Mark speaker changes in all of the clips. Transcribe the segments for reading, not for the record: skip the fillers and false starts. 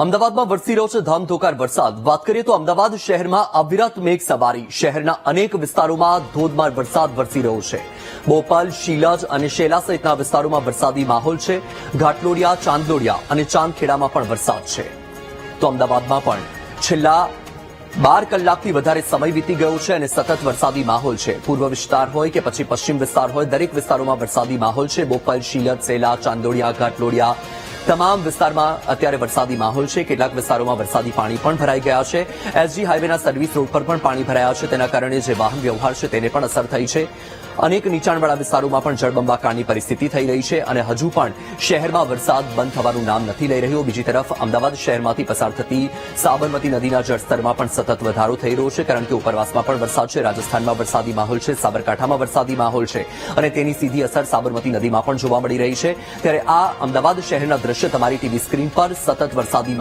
Speaker 1: અમદાવાદમાં વરસી રહ્યો છે ધમધોકાર વરસાદ। વાત કરીએ તો અમદાવાદ શહેરમાં અવિરત મેઘ સવારી। શહેરના અનેક વિસ્તારોમાં ધોધમાર વરસાદ વરસી રહ્યો છે। બોપલ, શીલજ અને શેલા સહિતના વિસ્તારોમાં વરસાદી માહોલ છે। ઘાટલોડિયા, ચાંદલોડિયા અને ચાંદખેડામાં પણ વરસાદ છે। તો અમદાવાદમાં પણ છેલ્લા 12 કલાકથી વધારે સમય વીતી ગયો છે અને સતત વરસાદી માહોલ છે। પૂર્વ વિસ્તાર હોય કે પછી પશ્ચિમ વિસ્તાર હોય, દરેક વિસ્તારોમાં વરસાદી માહોલ છે। બોપલ, શીલજ, શેલા, ચાંદલોડિયા, ઘાટલોડિયા તમામ વિસ્તારમાં અત્યારે વરસાદી માહોલ છે। કેટલાક વિસ્તારોમાં વરસાદી પાણી પણ ભરાઈ ગયા છે। એસજી હાઈવેના સર્વિસ રોડ પર પણ પાણી ભરાયા છે। તેના કારણે જે વાહન વ્યવહાર છે તેને પણ અસર થઈ છે। અનેક નીચાણવાળા વિસ્તારોમાં પણ જળબંબાકારની પરિસ્થિતિ થઈ રહી છે અને હજુ પણ શહેરમાં વરસાદ બંધ થવાનું નામ નથી લઈ રહ્યો। બીજી તરફ અમદાવાદ શહેરમાંથી પસાર થતી સાબરમતી નદીના જળસ્તરમાં પણ સતત વધારો થઈ રહ્યો છે, કારણ કે ઉપરવાસમાં પણ વરસાદ છે। રાજસ્થાનમાં વરસાદી માહોલ છે, સાબરકાંઠામાં વરસાદી માહોલ છે અને તેની સીધી અસર સાબરમતી નદીમાં પણ જોવા મળી રહી છે। ત્યારે આ અમદાવાદ શહેરના દ્રશ્ય તમારી ટીવી સ્ક્રીન પર। સતત વરસાદી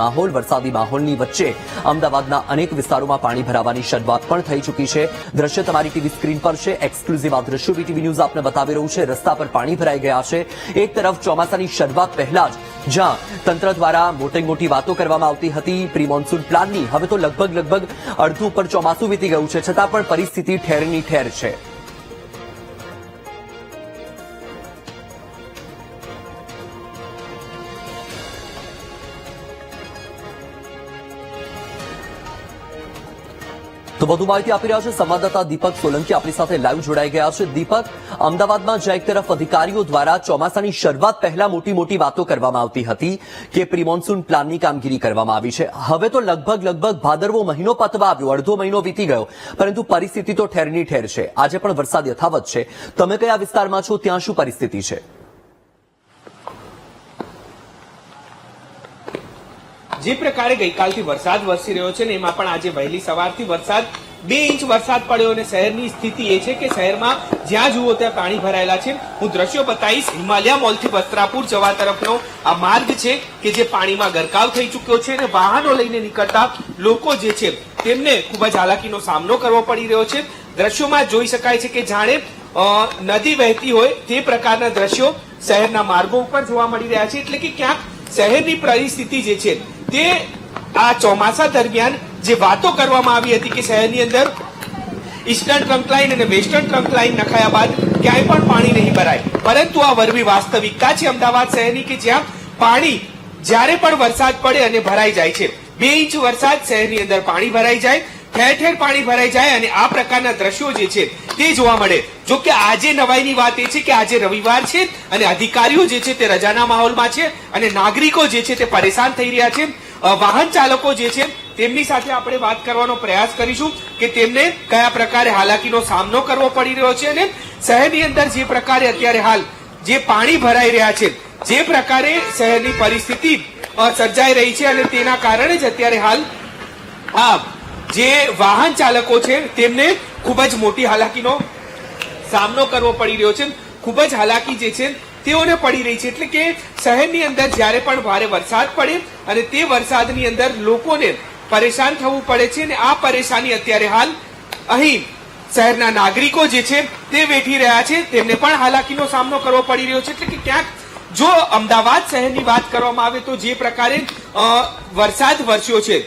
Speaker 1: માહોલની વચ્ચે અમદાવાદના અનેક વિસ્તારોમાં પાણી ભરાવાની શરૂઆત પણ થઈ ચૂકી છે। દ્રશ્ય તમારી ટીવી સ્ક્રીન પર છે। એક્સક્લુઝિવ આ દ્રશ્યો વીટીવી ન્યૂઝ આપને બતાવી રહ્યું છે। રસ્તા પર પાણી ભરાઈ ગયા છે। એક તરફ ચોમાસાની શરૂઆત પહેલા જ જ્યાં તંત્ર દ્વારા મોટી વાતો કરવામાં આવતી હતી પ્રી મોન્સૂન પ્લાનની, હવે તો લગભગ અડધું ઉપર ચોમાસું વીતી ગયું છે, છતાં પણ પરિસ્થિતિ ઠેરની ઠેર છે। તો વધુ માહિતી આપી રહ્યા છે સંવાદદાતા દીપક સોલંકી આપણી સાથે લાઈવ જોડાઈ ગયા છે। દીપક, અમદાવાદમાં જ્યાં એક તરફ અધિકારીઓ દ્વારા ચોમાસાની શરૂઆત પહેલા મોટી વાતો કરવામાં આવતી હતી કે પ્રી મોન્સૂન પ્લાનની કામગીરી કરવામાં આવી છે, હવે તો લગભગ ભાદરવો મહિનો પતવા આવ્યો, અડધો મહિનો વીતી ગયો, પરંતુ પરિસ્થિતિ તો ઠેરની ઠેર છે। આજે પણ વરસાદ યથાવત છે। તમે કયા વિસ્તારમાં છો, ત્યાં શું પરિસ્થિતિ છે?
Speaker 2: જે પ્રકારે ગઈકાલથી વરસાદ વરસી રહ્યો છે ને એમાં પણ આજે વહેલી સવારથી વરસાદ 2 ઇંચ વરસાદ પડ્યો અને શહેરની સ્થિતિ એ છે કે શહેરમાં જ્યાં જુઓ ત્યાં પાણી ભરાયેલા છે। હું દ્રશ્યો બતાવીશ। હિમાલયા મોલથી વસ્ત્રાપુર જવા તરફનો આ માર્ગ છે કે જે પાણીમાં ગરકાવ થઈ ચૂક્યો છે અને વાહનો લઈને નીકળતા લોકો જે છે તેમને ખૂબ જ હાલાકીનો સામનો કરવો પડી રહ્યો છે। દ્રશ્યોમાં જોઈ શકાય છે કે જાણે નદી વહેતી હોય તે પ્રકારના દ્રશ્યો શહેરના માર્ગો ઉપર જોવા મળી રહ્યા છે। એટલે કે ક્યાંક શહેરની પરિસ્થિતિ જે છે તે આ ચોમાસા દરમિયાન જે વાતો કરવામાં આવી હતી કે શહેરની અંદર ઈસ્ટર્ન ટ્રંક લાઇન અને વેસ્ટર્ન ટ્રંક લાઇન નખાયા બાદ ક્યાંય પણ પાણી નહીં ભરાય, પરંતુ આ વરવી વાસ્તવિકતા છે અમદાવાદ શહેરની કે જ્યાં પાણી જ્યારે પણ વરસાદ પડે અને ભરાઈ જાય છે। 2 ઇંચ વરસાદ શહેરની અંદર પાણી ભરાઈ જાય, ઠેર પાણી ભરાઈ જાય અને આ પ્રકારના દ્રશ્યો જે છે તે જોવા મળે। જો કે આજે નવાઈની વાત એ છે કે આજે રવિવાર છે અને અધિકારીઓ જે છે તે રજાના માહોલમાં છે અને નાગરિકો જે છે તે પરેશાન થઈ રહ્યા છે। વાહન ચાલકો જે છે તેમની સાથે આપણે વાત કરવાનો પ્રયાસ કરીશું કે તેમને કયા પ્રકારે હાલાકીનો સામનો કરવો પડી રહ્યો છે અને શહેરની અંદર જે પ્રકારે અત્યારે હાલ જે પાણી ભરાઈ રહ્યા છે, જે પ્રકારે શહેરની પરિસ્થિતિ સર્જાઈ રહી છે અને તેના કારણે જ અત્યારે હાલ આ જે વાહન ચાલકો છે તેમને ખૂબ જ મોટી હાલાકીનો સામનો કરવો પડી રહ્યો છે। ખૂબ જ હાલાકી જે છે તેઓને પડી રહી છે। એટલે કે શહેરની અંદર જ્યારે પણ ભારે વરસાદ પડે અને તે વરસાદની અંદર લોકોને પરેશાન થવું પડે છે અને આ પરેશાની અત્યારે હાલ અહીં શહેરના નાગરિકો જે છે તે વેઠી રહ્યા છે, તેમને પણ હાલાકીનો સામનો કરવો પડી રહ્યો છે। એટલે કે ક્યાંક જો અમદાવાદ શહેરની વાત કરવામાં આવે તો જે પ્રકારે વરસાદ વરસ્યો છે,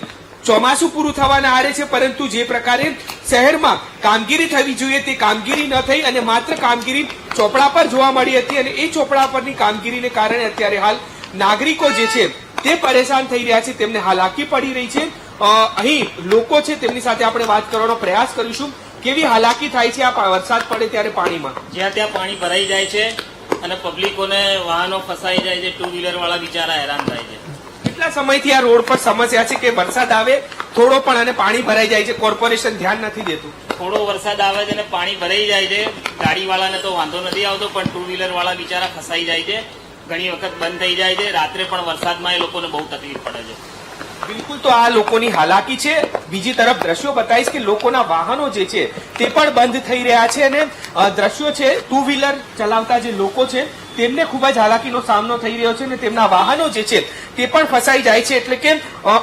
Speaker 2: ચોમાસું પૂરું થવાના આરે છે, પરંતુ જે પ્રકારે શહેરમાં કામગીરી થવી જોઈએ તે કામગીરી ન થઈ અને માત્ર કામગીરી ચોપડા પર જોવા મળી હતી અને એ ચોપડા પરની કામગીરીને કારણે અત્યારે હાલ નાગરિકો જે છે તે પરેશાન થઈ રહ્યા છે, તેમને હાલાકી પડી રહી છે। અહીં લોકો છે તેમની સાથે આપણે વાત કરવાનો પ્રયાસ કરીશું। કેવી હાલાકી થાય છે આ વરસાદ પડે ત્યારે પાણીમાં?
Speaker 3: જ્યાં ત્યાં પાણી ભરાઈ જાય છે અને પબ્લિકોને વાહનો ફસાઈ જાય છે, 2 વ્હીલર વાળા બિચારા હેરાન થાય છે।
Speaker 2: કેટલા સમયથી આ રોડ પર સમસ્યા છે કે વરસાદ આવે થોડો પણ અને પાણી ભરાઈ જાય છે, કોર્પોરેશન ધ્યાન નથી દેતું?
Speaker 3: થોડો વરસાદ આવે છે અને પાણી ભરાઈ જાય છે, ગાડી વાળાને તો વાંધો નથી આવતો, પણ 2 વ્હીલર વાળા બિચારા ફસાઈ જાય છે, ઘણી વખત બંધ થઈ જાય છે, રાત્રે પણ વરસાદમાં એ લોકોને બહુ તકલીફ પડે છે।
Speaker 2: બિલકુલ, તો આ લોકોની હાલાકી છે। બીજી તરફ દ્રશ્યો બતાવીશ કે લોકોના વાહનો જે છે તે પણ બંધ થઈ રહ્યા છે અને દ્રશ્યો છે 2 વ્હીલર ચલાવતા જે લોકો છે તેમને ખૂબ જ હાલાકીનો સામનો થઈ રહ્યો છે અને તેમના વાહનો જે છે તે પણ ફસાઈ જાય છે। એટલે કે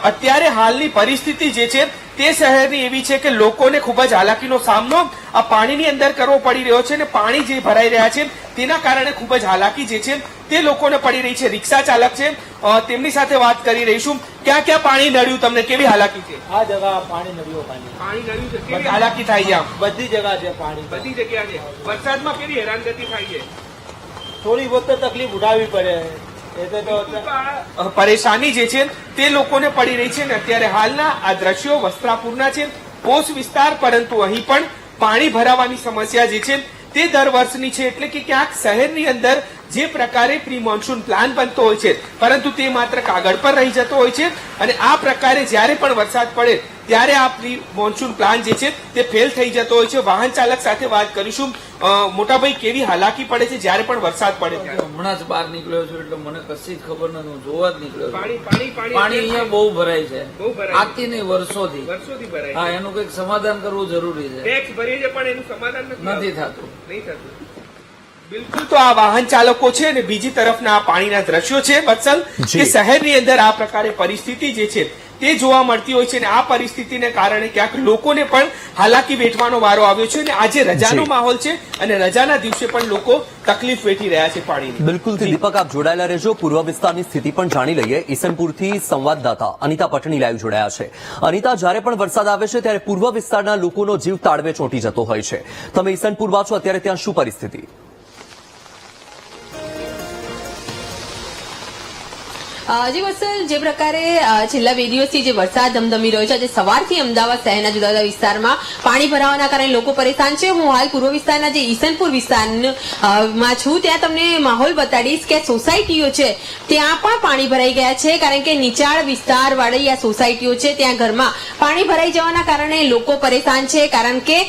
Speaker 2: અત્યારે હાલની પરિસ્થિતિ જે છે તે શહેરની એવી છે કે લોકોને ખૂબ જ હાલાકીનો સામનો આ પાણીની અંદર કરવો પડી રહ્યો છે અને પાણી જે ભરાઈ રહ્યા છે તેના કારણે ખૂબ જ હાલાકી જે છે તે લોકોને પડી રહી છે. રિક્ષા ચાલક છે, તેમની સાથે વાત કરી રહીશું. ક્યાં ક્યાં પાણી નડ્યું, તમને કેવી હાલાકી છે?
Speaker 4: આ જગા પાણી નળીઓ
Speaker 2: પાણી નડ્યું છે, કેવી હાલાકી થાય છે? આમ
Speaker 4: બધી જગા છે પાણી.
Speaker 2: બધી જગ્યા છે. વરસાદમાં કેવી હેરાનગતિ થાય છે?
Speaker 4: થોડી બહુ તો તકલીફ ઉઠાવવી પડે.
Speaker 2: પરેશાની જે છે તે લોકોને પડી રહી છે ને અત્યારે હાલના આ દ્રશ્યો વસ્ત્રાપુરના છે, પોષ વિસ્તાર, પરંતુ અહીં પણ પાણી ભરાવાની સમસ્યા જે છે તે દર વર્ષની છે. એટલે કે ક્યાંક શહેરની અંદર જે પ્રકારે પ્રી મોન્સૂન પ્લાન બનતો હોય છે, પરંતુ તે માત્ર કાગળ પર રહી જતો હોય છે અને આ પ્રકારે જ્યારે પણ વરસાદ પડે ત્યારે આ પ્રી મોન્સૂન પ્લાન જે છે તે ફેલ થઈ જતો હોય છે. વાહન ચાલક સાથે વાત કરીશું. મોટાભાઈ, કેવી હાલાકી પડે છે જ્યારે પણ વરસાદ પડે ત્યારે?
Speaker 5: હમણાં જ બહાર નીકળ્યો છું એટલે મને કશી જ ખબર નથી, હું જોવા જ નીકળ્યો છું.
Speaker 2: પાણી
Speaker 5: અહીંયા બહુ ભરાય છે,
Speaker 2: બહુ ભરાય છે.
Speaker 5: આજથી નહીં વર્ષોથી.
Speaker 2: ભરાય
Speaker 5: હા, એનું કંઈક સમાધાન કરવું જરૂરી છે.
Speaker 2: ટેક્સ ભરીએ છે પણ એનું સમાધાન
Speaker 5: નથી થતું.
Speaker 2: નહીં થતું. બિલકુલ. તો આ વાહન ચાલકો છે અને બીજી તરફના આ પાણીના દ્રશ્યો છે વત્સલ, કે શહેરની અંદર આ પ્રકારે પરિસ્થિતિ જે છે તે જોવા મળતી હોય છે અને આ પરિસ્થિતિને કારણે ક્યાંક લોકોને પણ હાલાકી વેઠવાનો વારો આવ્યો છે અને આજે રજાનો માહોલ છે અને રજાના દિવસે પણ લોકો તકલીફ વેઠી રહ્યા છે પાણીની.
Speaker 1: બિલકુલથી દીપક, આપ જોડાયેલા રહેજો. પૂર્વ વિસ્તારની સ્થિતિ પણ જાણી લઈએ. ઈસનપુરથી સંવાદદાતા અનિતા પટણી લાઈવ જોડાયા છે. અનિતા, જ્યારે પણ વરસાદ આવે છે ત્યારે પૂર્વ વિસ્તારના લોકોનો જીવ તાળવે ચોંટી જતો હોય છે. તમે ઈસનપુરમાં છો, અત્યારે ત્યાં શું પરિસ્થિતિ?
Speaker 6: જી વત્સલ, જે પ્રકારે છેલ્લા 2 દિવસથી જે વરસાદ ધમધમી રહ્યો છે, આજે સવારથી અમદાવાદ શહેરના જુદા જુદા વિસ્તારમાં પાણી ભરાવાના કારણે લોકો પરેશાન છે. હું હાલ પૂર્વ વિસ્તારના જે ઈસનપુર વિસ્તારમાં છું, ત્યાં તમને માહોલ બતાડીશ કે સોસાયટીઓ છે ત્યાં પણ પાણી ભરાઈ ગયા છે, કારણ કે નીચાણ વિસ્તાર વાળી આ સોસાયટીઓ છે ત્યાં ઘરમાં પાણી ભરાઈ જવાના કારણે લોકો પરેશાન છે. કારણ કે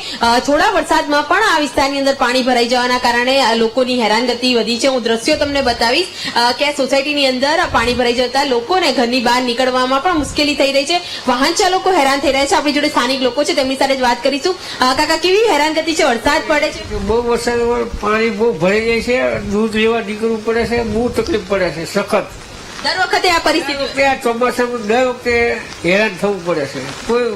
Speaker 6: થોડા વરસાદમાં પણ આ વિસ્તારની અંદર પાણી ભરાઈ જવાના કારણે લોકોની હેરાનગતિ વધી છે. હું દ્રશ્યો તમને બતાવીશ કે આ સોસાયટીની અંદર પાણી ભરાઈ જતા લોકોને ઘરની બહાર નીકળવામાં પણ મુશ્કેલી થઈ રહી છે. વાહન ચાલકો હેરાન થઈ રહ્યા છે. આપણી જોડે સ્થાનિક લોકો છે, તેમની સાથે જ વાત કરીશું. કાકા, કેવી હેરાનગતિ છે? વરસાદ પડે છે,
Speaker 7: બહુ વરસાદ, પાણી બહુ ભરાઈ જાય છે, દૂધ લેવા નીકળવું પડે છે, બહુ તકલીફ પડે છે સખત.
Speaker 6: દર વખતે આ પરિસ્થિતિ.
Speaker 7: આ ચોમાસામાં દર વખતે હેરાન થવું પડે છે. કોઈ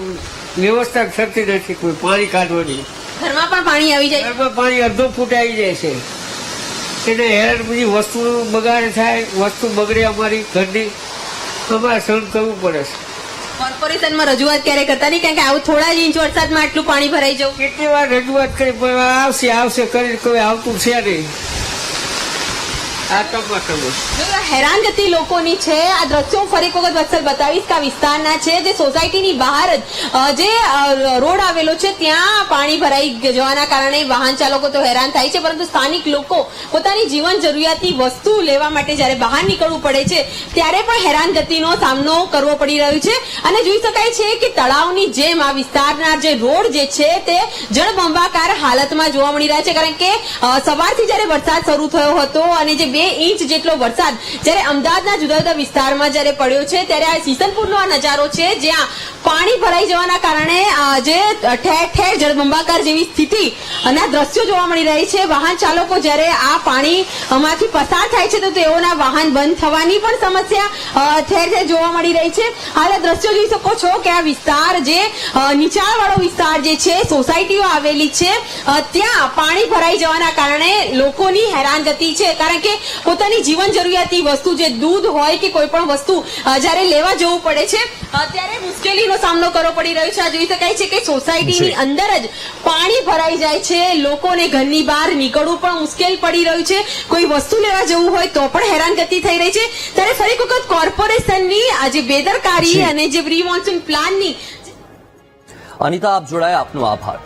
Speaker 7: વ્યવસ્થા થતી નથી, કોઈ પાણી કાઢવાની.
Speaker 6: ઘરમાં પણ પાણી આવી જાય,
Speaker 7: ઘરમાં પાણી અડધો ફૂટ આવી જાય છે. એને હેરાન બધી વસ્તુ બગાડ થાય, વસ્તુ બગડે અમારી ઘરની, અમારે સહન કરવું પડે છે.
Speaker 6: કોર્પોરેશનમાં રજૂઆત ક્યારે કરતા નહીં, કારણ કે આવું થોડા જ ઇંચ વરસાદમાં આટલું પાણી ભરાઈ જવું.
Speaker 7: કેટલી વાર રજૂઆત કરી પણ આવશે કરીને કોઈ આવતું છે નહીં. આ ચોમાસામાં
Speaker 6: હેરાનગતિ લોકોની છે. આ દ્રશ્યો ફરી એક વખત વત્સલ બતાવીશ કે આ વિસ્તારના છે, જે સોસાયટીની બહાર જ જે રોડ આવેલો છે ત્યાં પાણી ભરાઈ જવાના કારણે વાહન ચાલકો તો હેરાન થાય છે, પરંતુ સ્થાનિક લોકો પોતાની જીવન જરૂરિયાતની વસ્તુ લેવા માટે જ્યારે બહાર નીકળવું પડે છે ત્યારે પણ હેરાનગતિનો સામનો કરવો પડી રહ્યો છે. અને જોઈ શકાય છે કે તળાવની જેમ આ વિસ્તારના જે રોડ જે છે તે જળબંબાકાર હાલતમાં જોવા મળી રહ્યા છે, કારણ કે સવારથી જ્યારે વરસાદ શરૂ થયો હતો અને જે 2 ઇંચ જેટલો વરસાદ જ્યારે અમદાવાદના જુદા જુદા વિસ્તારમાં જ્યારે પડ્યો છે, ત્યારે આ સીસનપુરનો આ નજારો છે, જ્યાં પાણી ભરાઈ જવાના કારણે જે ઠેર ઠેર જળબંબાકાર જેવી સ્થિતિ અને દ્રશ્યો જોવા મળી રહી છે. વાહન ચાલકો જ્યારે આ પાણીમાંથી પસાર થાય છે તો તેઓના વાહન બંધ થવાની પણ સમસ્યા ઠેર ઠેર જોવા મળી રહી છે. હાલ આ દ્રશ્યો જોઈ શકો છો કે આ વિસ્તાર જે નીચાણવાળો વિસ્તાર જે છે, સોસાયટીઓ આવેલી છે, ત્યાં પાણી ભરાઈ જવાના કારણે લોકોની હેરાનગતિ છે, કારણ કે પોતાની જીવન જરૂરિયાતની વસ્તુ જે દૂધ હોય કે કોઈ પણ વસ્તુ જ્યારે લેવા જવું પડે છે ત્યારે મુશ્કેલીનો સામનો કરવો પડી રહ્યો છે. આ જોઈ શકાય છે કે સોસાયટીની અંદર જ પાણી ભરાઈ જાય છે, લોકોને ઘરની બહાર નીકળવું પણ મુશ્કેલ પડી રહ્યું છે, કોઈ વસ્તુ લેવા જવું હોય તો પણ હેરાનગતિ થઈ રહી છે. ત્યારે ફરી એક વખત કોર્પોરેશનની આજે બેદરકારી અને જે પ્રી મોન્સૂન પ્લાનની.
Speaker 1: અનિતા, આપ જોડાયા, આપનો આભાર.